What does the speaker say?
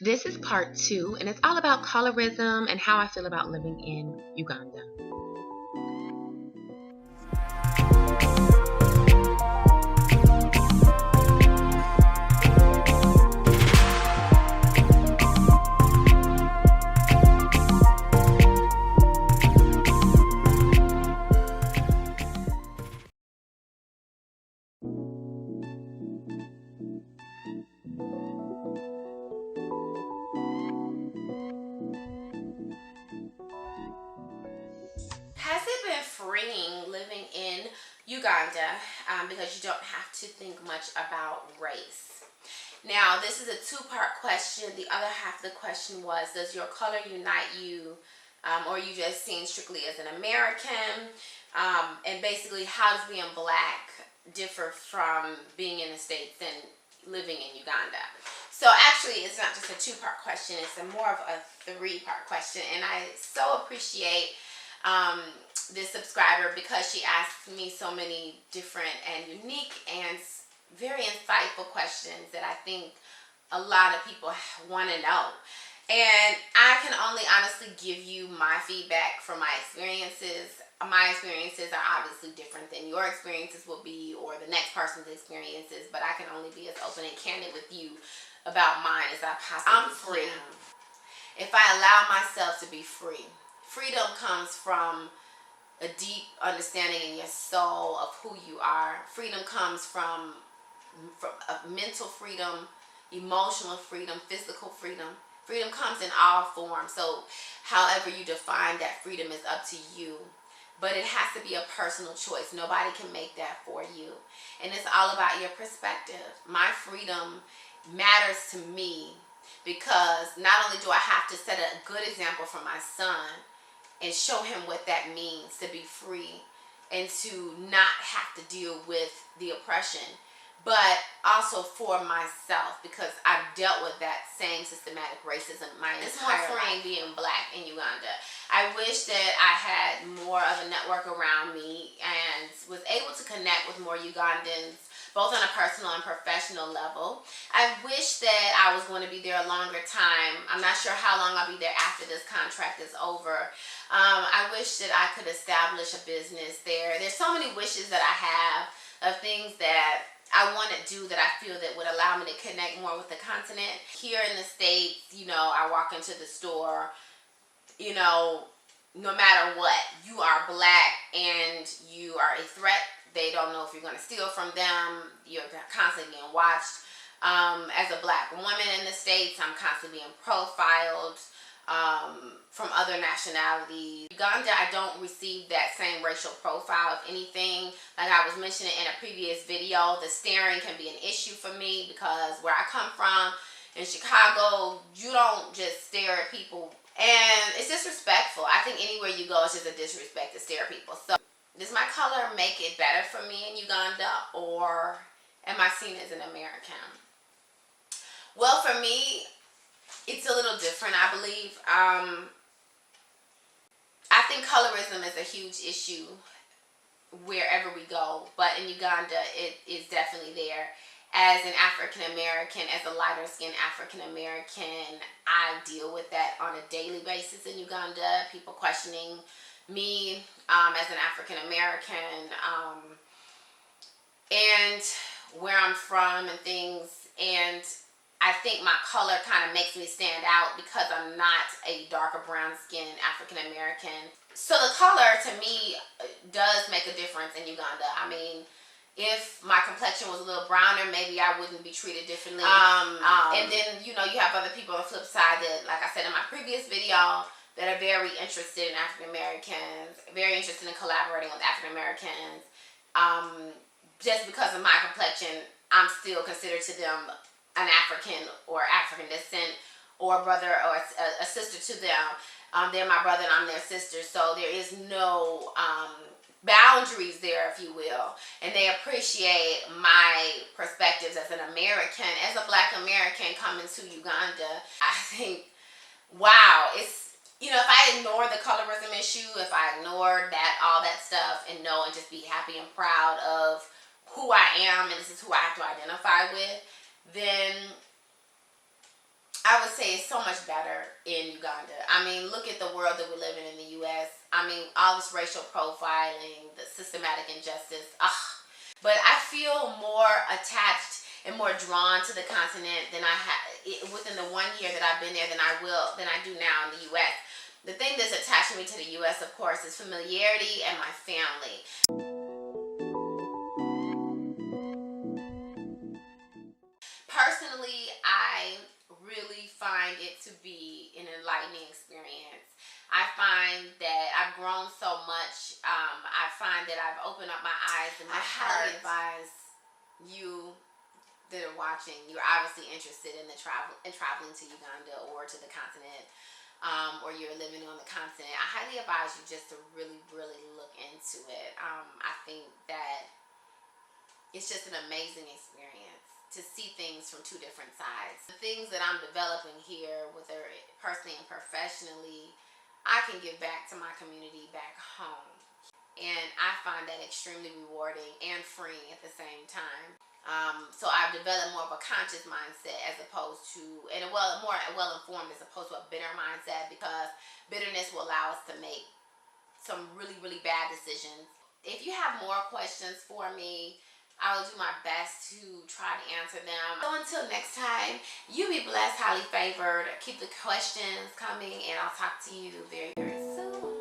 This is part 2, and it's all about colorism and how I feel about living in Uganda. Has it been freeing living in Uganda because you don't have to think much about race? Now, this is a two-part question. The other half of the question was, does your color unite you, or are you just seen strictly as an American? And basically, how does being black differ from being in the States and living in Uganda? So actually, it's not just a two-part question. It's more of a three-part question. And I so appreciate um, this subscriber because she asked me so many different and unique and very insightful questions that I think a lot of people want to know. And I can only honestly give you my feedback from my experiences. My experiences are obviously different than your experiences will be, or the next person's experiences, but I can only be as open and candid with you about mine as I possibly can. If I allow myself to be free, freedom comes from a deep understanding in your soul of who you are. Freedom comes from mental freedom, emotional freedom, physical freedom. Freedom comes in all forms. So however you define that freedom is up to you. But it has to be a personal choice. Nobody can make that for you. And it's all about your perspective. My freedom matters to me because not only do I have to set a good example for my son and show him what that means to be free and to not have to deal with the oppression, but also for myself because I've dealt with that same systematic racism my entire life. It's more freeing being black in Uganda. I wish that I had more of a network around me and was able to connect with more Ugandans, both on a personal and professional level. I wish that I was going to be there a longer time. I'm not sure how long I'll be there after this contract is over. I wish that I could establish a business there. There's so many wishes that I have of things that I want to do that I feel that would allow me to connect more with the continent. Here in the States, I walk into the store, no matter what, you are black and you are a threat. They don't know if you're going to steal from them. You're constantly being watched. As a black woman in the States, I'm constantly being profiled from other nationalities. Uganda, I don't receive that same racial profile. If anything, like I was mentioning in a previous video, the staring can be an issue for me because where I come from in Chicago, you don't just stare at people. And it's disrespectful. I think anywhere you go, it's just a disrespect to stare at people. So does my color make it better for me in Uganda, or am I seen as an American? Well, for me, it's a little different, I believe. I think colorism is a huge issue wherever we go, but in Uganda, it is definitely there. As an African American, as a lighter skinned African American, I deal with that on a daily basis in Uganda. People questioning me as an African American and where I'm from and things. And I think my color kind of makes me stand out because I'm not a darker brown skinned African American. So the color to me does make a difference in Uganda. I mean, if my complexion was a little browner, maybe I wouldn't be treated differently. And then, you have other people on the flip side that, like I said in my previous video, that are very interested in African Americans, very interested in collaborating with African Americans. Just because of my complexion, I'm still considered to them an African or African descent, or a brother or a sister to them. They're my brother and I'm their sister, so there is no boundaries there, if you will. And they appreciate my perspectives as an American, as a black American coming to Uganda. I think, wow, it's, if I ignore the colorism issue, if I ignore all that stuff and just be happy and proud of who I am and this is who I have to identify with, then I would say it's so much better in Uganda. I mean, look at the world that we live in the U.S. I mean, all this racial profiling, the systematic injustice. Ugh. But I feel more attached and more drawn to the continent than I had within the 1 year that I've been there than I do now in the U.S. The thing that's attaching me to the U.S., of course, is familiarity and my family. Personally, I really find it to be an enlightening experience. I find that I've grown so much. I find that I've opened up my eyes and my heart. I highly advise you that are watching. You're obviously interested in traveling to Uganda or to the continent, or you're living on the continent. I highly advise you just to really, really look into it. I think that it's just an amazing experience to see things from two different sides. The things that I'm developing here, whether personally and professionally, I can give back to my community back home. And I find that extremely rewarding and freeing at the same time. So I've developed more of a conscious mindset as opposed to, and more well-informed as opposed to a bitter mindset, because bitterness will allow us to make some really, really bad decisions. If you have more questions for me, I will do my best to try to answer them. So until next time, you be blessed, highly favored. Keep the questions coming, and I'll talk to you very, very soon.